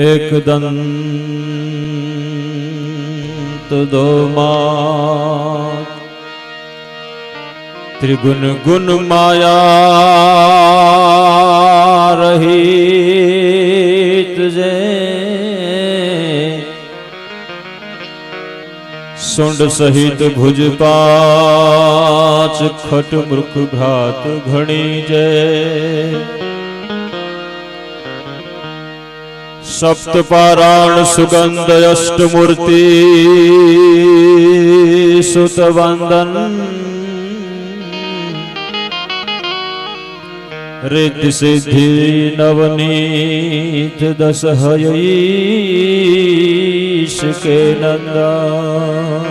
एकदंत दो मात त्रिगुण गुण माया रहित जे सुंड सहित भुज पाच खट मृख घात घणी जय सप्त पारायण सुगंध अष्टमूर्ति सुत वंदन रिद्धि सिद्धि नवनीत दस हयीश के नंदन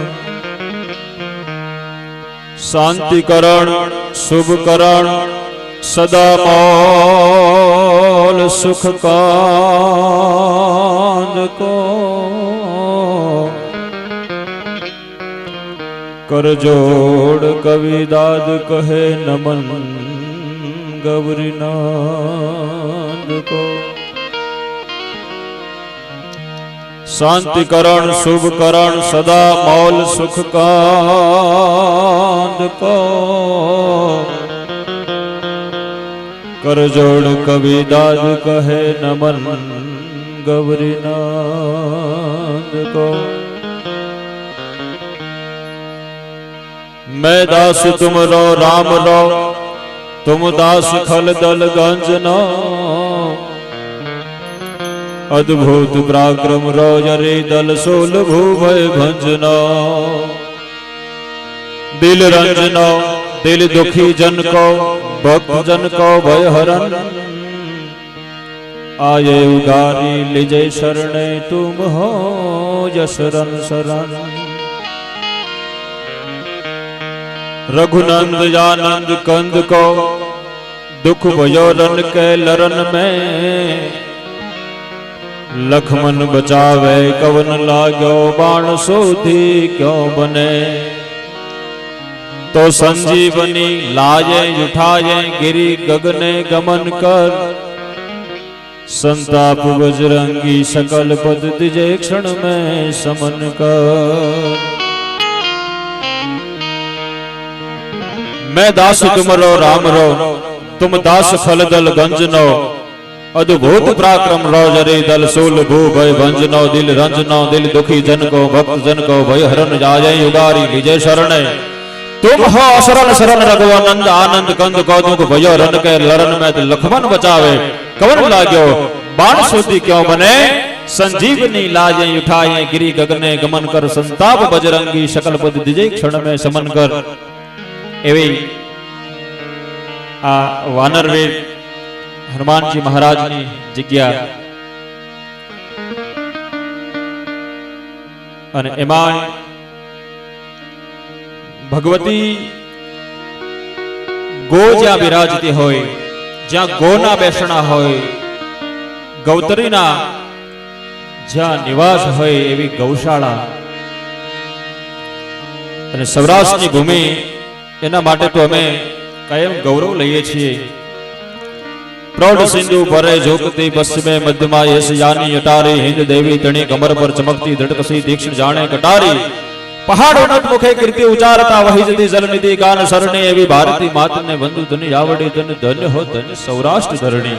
शांतिकरण शुभकरण सदा मौल सुख कांद को कर जोड़ कवि दाद कहे नमन गौरीनाथ को शांतिकरण शुभकरण सदा मौल सुख कांद को कर जोड़ कवि दाद कहे नमन गौरीनाथ को मैं दास तुम रो राम रो तुम दास खल दल गंजना अद्भुत पराक्रम रो जरे दल सोल भूभय भंजना दिल रंजना दिल दुखी जन को भक्त जन को भय हरन आये उगारी लिजय शरणे तुम हो जसरन शरण रघुनंद आनंद कंद को दुख भयो रन के लरन में लखमन बचावे कवन लागो बाण सोधी क्यों बने तो संजीवनी लाये उठाये गिरी गगने गमन कर संताप बजरंगी सकल पद दिजे क्षण में समन कर मैं दास तुमरो राम रो तुम दास खलदल गंजनो अद्भुत पराक्रम रो जरे दल सोल भू भय भंजनो दिल रंजनो दिल दुखी जन को भक्त जन को भय हरन जाय युगारी विजय शरण तुम हो शरण शरण रघुवनंद आनंद कंद को दुख भयो रन के लरन में लखमन बचावे कवन लाग्यो बाण सोती क्यों बने संजीवनी लाजे उठाए गिरी गगने गमन कर संताप बजरंगी सकल पद दिजे क्षण में समन कर एवी आ वानरवीर हनुमान जी महाराज की जग्या अने एमां भगवती गो ज्या विराजती होय ज्या गोना बेसणा होय गौतरीना ज्या निवास होय एवी गौशाला अने सौराष्ट्रनी भूमि एना माटे तो अमे कायम गौरव लईए छीए प्रौढ़ सिंधु भरे झोकती पश्चिमे मध्यमा यश यानी अटारी हिंद देवी तणी कमर पर चमकती धड़कसी दीक्षण जाने कटारी पहाड़ उन्नत मुखे कीर्ति उचारता वही जति जल निधि गान सरणी एवी भारती मात ने वंदु धन यावड़ी धन धन्य हो धन सौराष्ट्र धरणी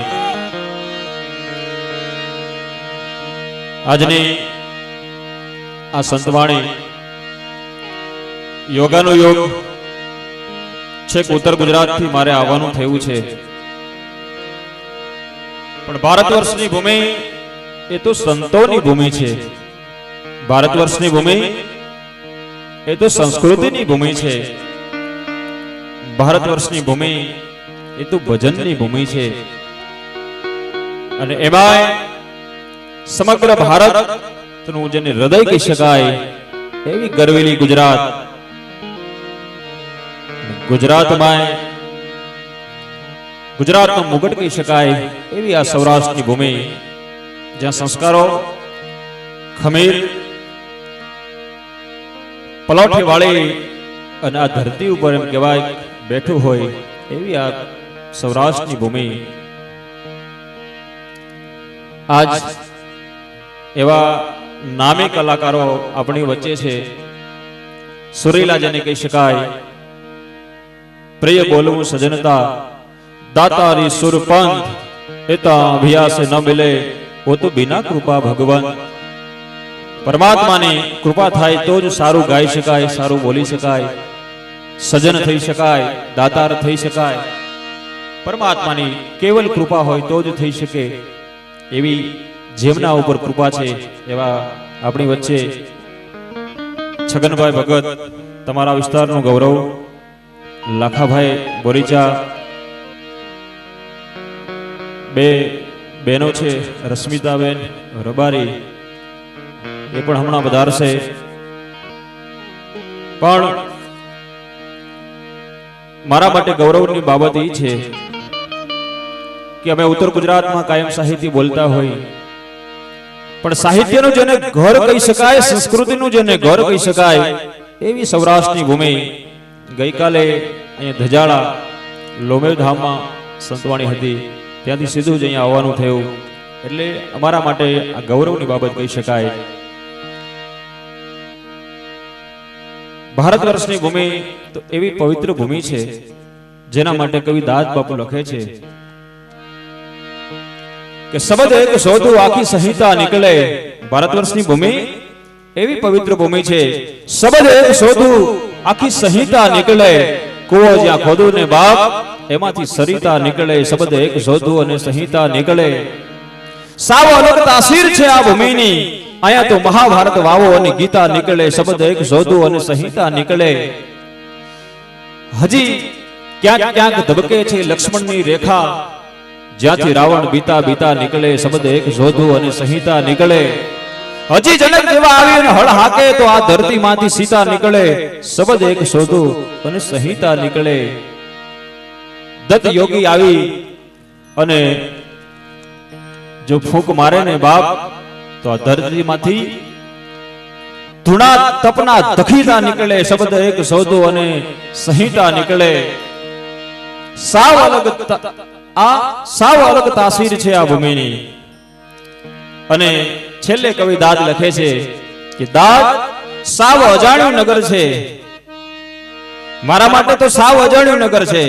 આજની આ સંતવાણી યોગાનો યોગ છેક ઉત્તર ગુજરાતથી મારે આવવાનું થયું છે પણ ભારત વર્ષની ભૂમિ એ તો સંતોની ભૂમિ છે ભારત વર્ષની ભૂમિ એ તો સંસ્કૃતિની ભૂમિ છે ભારત વર્ષની ભૂમિ એ તો ભજનની ભૂમિ છે અને એમાં સમગ્ર ભારતનું જેને હૃદય કહી શકાય એવી ગરવેલી ગુજરાત ગુજરાતમાં ગુજરાતનો મુગટ કહી શકાય એવી આ સૌરાષ્ટ્રની ભૂમિ જ્યાં સંસ્કારો ખમીર પલોઠી વાળી અને આ ધરતી ઉપર એમ કહેવાય બેઠું હોય એવી આ સૌરાષ્ટ્રની ભૂમિ આજ એવા નામી કલાકારો આપણી વચ્ચે છે. સુરીલા જેને કહી શકાય, પ્રિય બોલવું સજનતા, દાતારી સુરપંથ, એતા અભ્યાસ ન મિલે વો તો બિના કૃપા ભગવાન. પરમાત્માની કૃપા થાય તો જ સારું ગાઈ શકાય, સારું બોલી શકાય, સજન થઈ શકાય, દાતાર થઈ શકાય. પરમાત્માની કેવલ કૃપા હોય તો જ થઈ શકે. એવી જેમના ઉપર કૃપા છે એવા આપણી વચ્ચે છગનભાઈ ભગત, તમારા વિસ્તારનું ગૌરવ, લાખાભાઈ બોરીચા, બે બહેનો છે રશ્મિતાબેન રબારી, એ પણ હમણાં વધારશે. પણ મારા માટે ગૌરવની બાબત એ છે કે અમે ઉત્તર ગુજરાતમાં કાયમ સાહિત્ય બોલતા હોય, પણ સાહિત્યનું જેને ઘર કહી શકાય, સંસ્કૃતિનું જેને ઘર કહી શકાય એવી સૌરાષ્ટ્રની ભૂમિ. ગઈકાલે અહીંયા ધજાળા લોમેવ ધામમાં સંતવાણી હતી, ત્યાંથી સીધું જ અહીંયા આવવાનું થયું. એટલે અમારા માટે આ ગૌરવની બાબત કહી શકાય. ભારત વર્ષની ભૂમિ તો એવી પવિત્ર ભૂમિ છે જેના માટે કવિ દાદ બાપુ લખે છે કે શબ્દ એક શોધું આખી સંહિતા નીકળે. ભારત વર્ષની ભૂમિ એવી પવિત્ર ભૂમિ છે, શબ્દ એક શોધું આખી સંહિતા નીકળે. કુવો જ્યાં ખોદું ને બાપ એમાંથી સરિતા નીકળે. શબ્દ એક શોધું અને સંહિતા નીકળે. સાવ અલગ તાસીર છે આ ભૂમિની, અહીંયા તો મહાભારત વાવો અને ગીતા નીકળે. શબ્દ એક શોધું અને સંહિતા નીકળે. હજી ક્યાંક ક્યાંક ધબકે છે લક્ષ્મણની રેખા, જ્યાંથી રાવણ બીતા બીતા નીકળે. શબ્દ એક શોધું અને સંહિતા નીકળે. હજી જનક જેવા આવીને હળ હાકે તો આ ધરતીમાંથી સીતા નીકળે. શબ્દ એક શોધું અને સંહિતા નીકળે. દત્ત યોગી આવી અને જો ફૂંક મારે ને બાપ તો આ ધરતીમાંથી ધૂણા તપના દખીતા નીકળે. શબ્દ એક શોધું અને સંહિતા નીકળે. સાવ અલગ તાસીર છે આ ભૂમિની. અને છેલ્લે કવિ દાદ લખે છે કે દાદ સાવ અજાણ્યું નગર છે. મારા માટે તો સાવ અજાણ્યું નગર છે,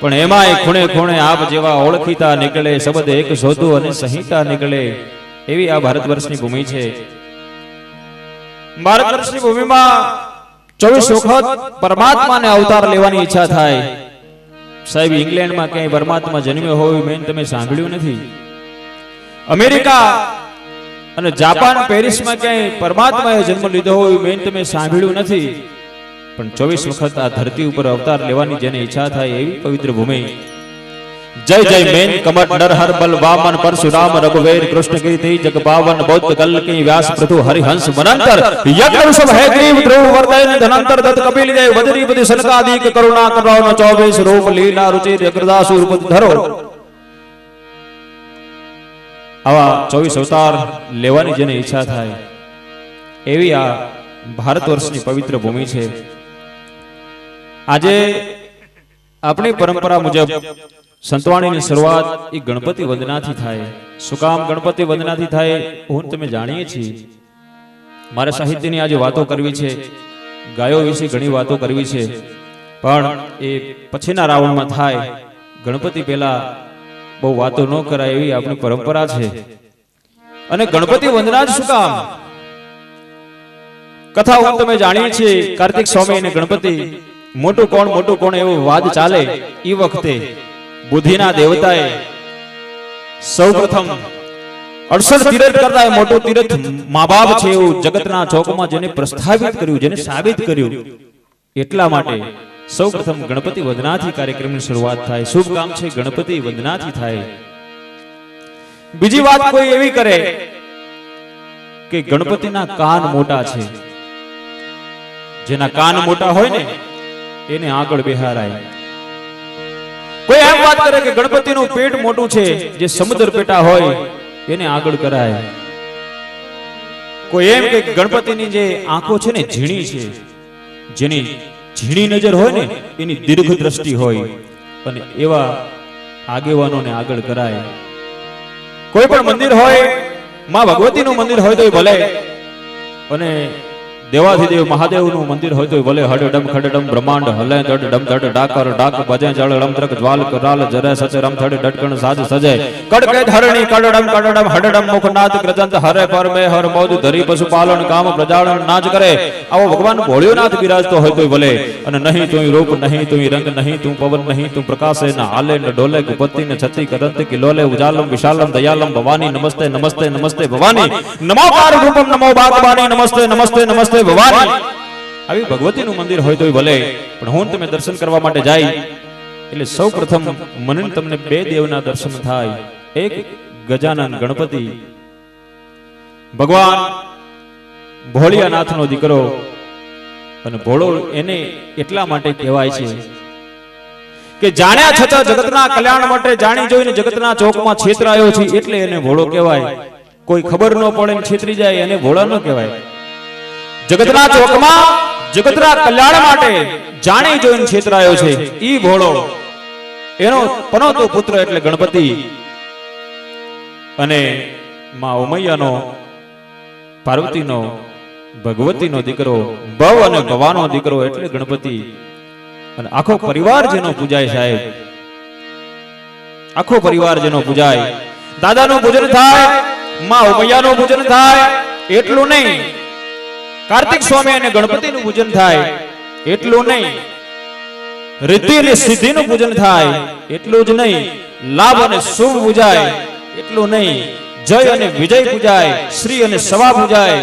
પણ એમાંય ખૂણે ખૂણે આપ જેવા ઓળખીતા નીકળે. શબ્દ એક શોધું અને સંહિતા નીકળે. એવી આ ભારત વર્ષની ભૂમિ છે. ભારત વર્ષની ભૂમિમાં 24 વખત પરમાત્માને અવતાર લેવાની ઈચ્છા થાય. સાહેબ, ઇંગ્લેન્ડમાં ક્યાંય પરમાત્મા જન્મ્યો હોય મેં તમે સાંભળ્યું નથી. અમેરિકા અને જાપાન પેરિસમાં ક્યાંય પરમાત્માએ જન્મ લીધો હોય મેં તમે સાંભળ્યું નથી. પણ 24 વખત આ ધરતી ઉપર અવતાર લેવાની જેને ઈચ્છા થાય એવી પવિત્ર ભૂમિ. જય જય મેન કમટ નર હર બલ વામન પરશુરામ રઘુવીર કૃષ્ણ કીર્તિ જગ પાવન બૌદ્ધ કલ્કી વ્યાસ પૃથુ હરિહંસ મનંતર યજ્ઞ વૃષભ હે ગ્રીવ ધ્રુવ વર્ધન ધનંતર દત્ત કપિલ દેવ બદરી બધી સનકાદિક કરુણા કરાવનો 24 રૂપ લીલા રુચિર અગ્રદાસ રૂપ ધરો. આવા 24 અવતાર લેવાની જેને ઈચ્છા થાય એવી આ ભારત વર્ષની પવિત્ર ભૂમિ છે. આજે આપણી પરંપરા મુજબ સંતવાણીની શરૂઆત એ ગણપતિ વંદનાથી થાય. શું કામ ગણપતિ વંદનાથી થાય હું તમે જાણીએ છીએ. મારે સાહિત્યની આજે વાતો કરવી છે, ગાયો વિશે ઘણી વાતો કરવી છે, પણ એ પછીના રાઉન્ડમાં થાય. ગણપતિ પહેલા બહુ વાતો ન કરાય એવી આપણી પરંપરા છે. અને ગણપતિ વંદના જ શું કામ? કથા હું તમે જાણીએ છીએ કાર્તિક સ્વામી અને ગણપતિ મોટું કોણ એવો વાદ ચાલે. એ વખતે બુદ્ધિના દેવતાએ સૌપ્રથમ 68 તીર્થ કરતા મોટું તીર્થ મા બાપ છે એવું જગતના ચોકમાં જેને પ્રસ્થાપિત કર્યું, જેને સાબિત કર્યું, એટલા માટે સૌપ્રથમ ગણપતિ વંદનાથી કાર્યક્રમની શરૂઆત થાય. શુભ કામ છે ગણપતિ વંદનાથી થાય. બીજી વાત કોઈ એવી કરે કે ગણપતિના કાન મોટા છે. જેના કાન મોટા હોય ને એને આગળ બેહારાય. કોઈ એમ વાત કરે કે ગણપતિનું પેટ મોટું છે, જે સમુદ્ર પેટા હોય એને આગળ કરાય. કોઈ એમ કે ગણપતિની જે આંખો છે ને ઝીણી છે, જેની ઝીણી નજર હોય ને એની દીર્ઘ દ્રષ્ટિ હોય, અને એવા આગેવાનોને આગળ કરાય. કોઈ પણ મંદિર હોય માં ભગવતીનું મંદિર હોય તો ભલે, અને દેવાધિદેવ મહાદેવનું મંદિર હોય તો ભલે, હડડમ ખડડમ બ્રહ્માંડ હલે દડડમ દડ ડાકર ડાક ભજે જળ રમદ્રક જ્વાલ કરાલ જરે સચે રમ થડે ડટકણ સાજ સજે કડકે ધરણી કડડમ કડડમ હડડમ મુખનાથ ગ્રજંત હરે પર મે હર મોદ ધરી પશુપાલન કામ પ્રજાળન નાચ કરે. આવો ભગવાન ભોળિયોનાથ બિરાજતો હોય તો ભલે, અને નહીં તું રૂપ નહીં તું રંગ નહીં તું પવન નહીં તું પ્રકાશે ન હાલે ન ડોલે ગુપતિ ને છતી કરંત કિલોલે ઉજાલમ વિશાલમ દયાલમ ભવાની નમસ્તે નમસ્તે નમસ્તે ભવાની નમોકાર રૂપમ નમો બાગબાની નમસ્તે નમસ્તે નમસ્તે ભવાની. આવી ભગવતીનું મંદિર હોય તો ભલે, પણ હું તમે દર્શન કરવા માટે જાય એટલે સૌ પ્રથમ મને તમને બે દેવના દર્શન થાય. એક ગજાનન ગણપતિ, ભગવાન ભોળિયાનાથનો દીકરો, અને ભોળો એને એટલા માટે કહેવાય છે કે જાણ્યા છતાં જગતના કલ્યાણ માટે જાણી જોઈને જગતના ચોકમાં છેતરાયો છે એટલે એને ભોળો કહેવાય. કોઈ ખબર ન પડે ને છેતરી જાય એને ભોળા ન કહેવાય. જગતના ચોકમાં જગતના કલ્યાણ માટે જાણી જોઈને છેતરાયો છે ઈ ભોળો. એનો પનોતો પુત્ર એટલે ગણપતિ, અને માં ઉમૈયાનો, પાર્વતીનો, ભગવતીનો દીકરો, ભવ અને ભવાનો દીકરો એટલે ગણપતિ. અને આખો પરિવાર જેનો પૂજાય સાહેબ, આખો પરિવાર જેનો પૂજાય, દાદાનું પૂજન થાય, માં ઉમૈયાનું પૂજન થાય એટલું નહીં, કાર્તિક સ્વામી અને ગણપતિનું પૂજન થાય એટલું નહીં, રિદ્ધિ અને સિદ્ધિનું પૂજન થાય એટલું જ નહીં, લાભ અને શુભ પૂજાય એટલું નહીં, જય અને વિજય પૂજાય, શ્રી અને સવા પૂજાય,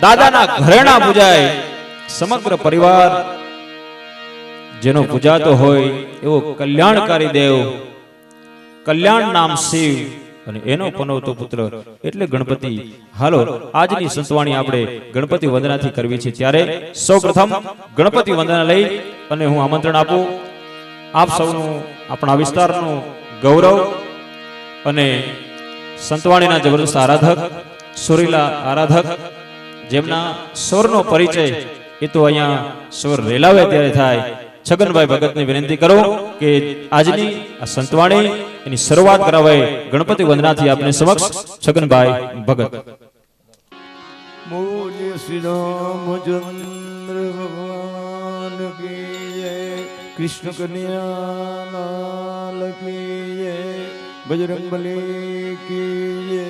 દાદાના ઘરેણા પૂજાય. સમગ્ર પરિવાર જેનો પૂજાતો હોય એવો કલ્યાણકારી દેવ, કલ્યાણ નામ શિવ, અને એનો પનોતો પુત્ર એટલે ગણપતિ. હાલો આજની સંતવાણી આપણે ગણપતિ વંદનાથી કરવી છે, ત્યારે સૌપ્રથમ ગણપતિ વંદના લઈ અને હું આમંત્રણ આપું આપ સૌનું, આપણા વિસ્તારનું ગૌરવ અને સંતવાણીના જબરદસ્ત આરાધક, સુરીલા આરાધક, જેમના સ્વરનો પરિચય એ તો અહીંયા સ્વર રેલાવે ત્યારે થાય. છગનભાઈ ભગતને વિનંતી કરો કે આજની આ સંતવાણી એની શરૂઆત કરાવે ગણપતિ વંદનાથી આપને સમક્ષ. છગનભાઈ ભગત. બોલે શ્રી રામચંદ્ર ભગવાન કી જય, કૃષ્ણ કન્યા લાલ કી જય, બજરંગબલી કી જય,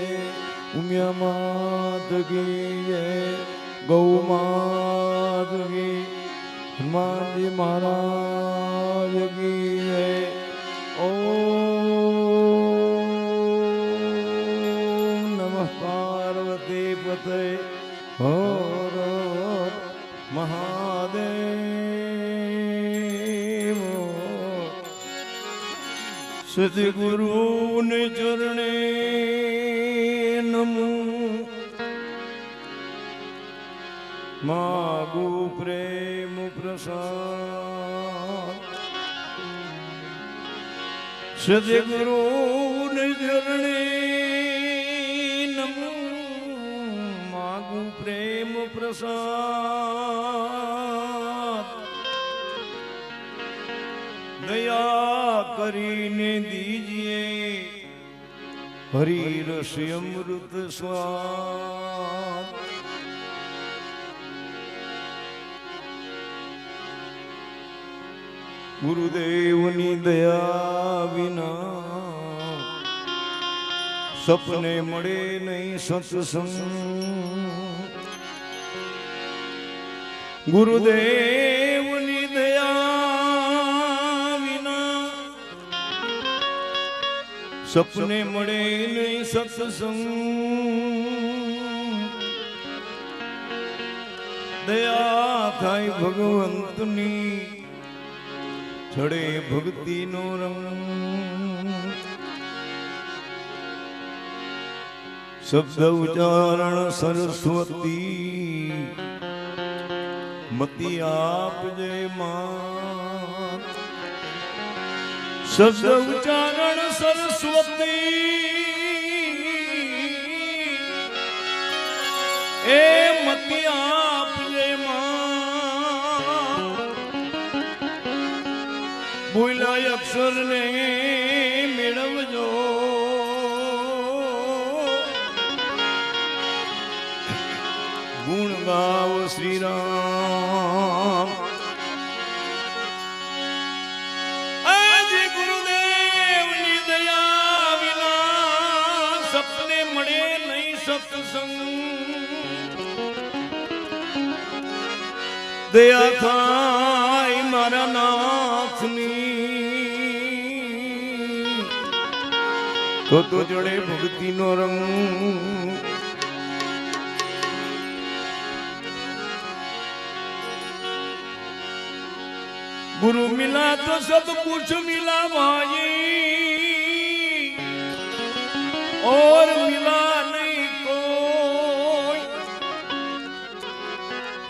ઉમિયા માત કી જય, ગૌ માત કી, હનુમાનજી મહારાજ કી જય. ઓમ નમઃ પાર્વતી પતે હર મહાદેવ. સદગુરુને ચરણે નમો, માગુ પ્રેમ પ્રસાદ. સદગુરુને ચરણે નમો, માગુ પ્રેમ પ્રસાદ. દયા કરીને દીજીએ હરિ રસ અમૃત સ્વાદ. ગુરુદેવની દયા વિના સપને મળે નહીં સત્સંગ. ગુરુદેવની દયા વિના સપને મળે નહીં સત્સંગ. દયા થાય ભગવંતની ચડે ભક્તિનો રંગ. શબ્દ ઉચ્ચારણ સરસ્વતી મતિ આપજે માં. શબ્દ ઉચ્ચારણ સરસ્વતી એ મતિ આપજે માં. બોલ્યા અક્ષર ને મેળવજો શ્રી રામ આજે ગુરુદેવની દયા વિના સપને મળે નહીં સત્સંગ દયા થાય મારા નાથની તો જોડે ભક્તિનો રંગ गुरु मिला तो सब कुछ मिला भाई और मिला नहीं कोई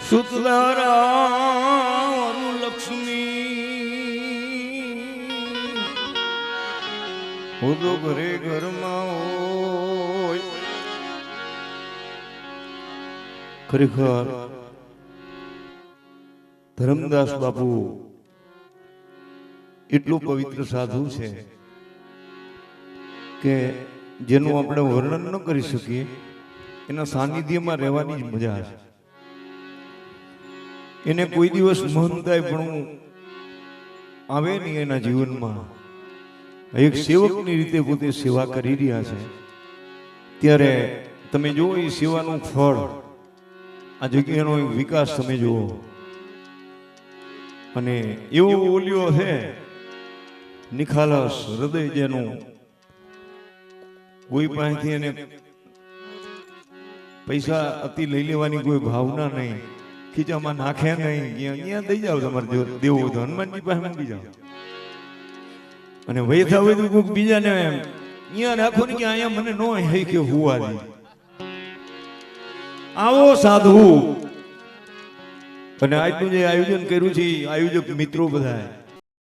सुतधारा लक्ष्मी हो तो घरे घर में होय खरेखर धर्मदास बापू એટલું પવિત્ર સાધુ છે કે જેનું આપણે વર્ણન ન કરી શકીએ એના સાનિધ્યમાં રહેવાની જ મજા છે એને કોઈ દિવસ મન થાય પણ આવે નહીં એના જીવનમાં એક સેવકની રીતે પોતે સેવા કરી રહ્યા છે ત્યારે તમે જુઓ એ સેવાનું ફળ આ જગ્યાનો વિકાસ તમે જુઓ અને એવો ઓલિયો છે નિખાલસ હૃદય જેનું કોઈ પાસેથી એને પૈસા અતિ લઈ લેવાની કોઈ ભાવના નહીં ખીચામાં નાખે નહીં અહીંયા દઈ જાવ તમારે દેવું તો હનુમાનજી પાસે મૂકી જાવ અને વૈથા હોય તો કોઈક બીજાને અહીંયા રાખો ને કે અહીંયા મને ન હે કે હુવા દે આવો સાધુ અને આજનું જે આયોજન કર્યું છે આયોજક મિત્રો બધા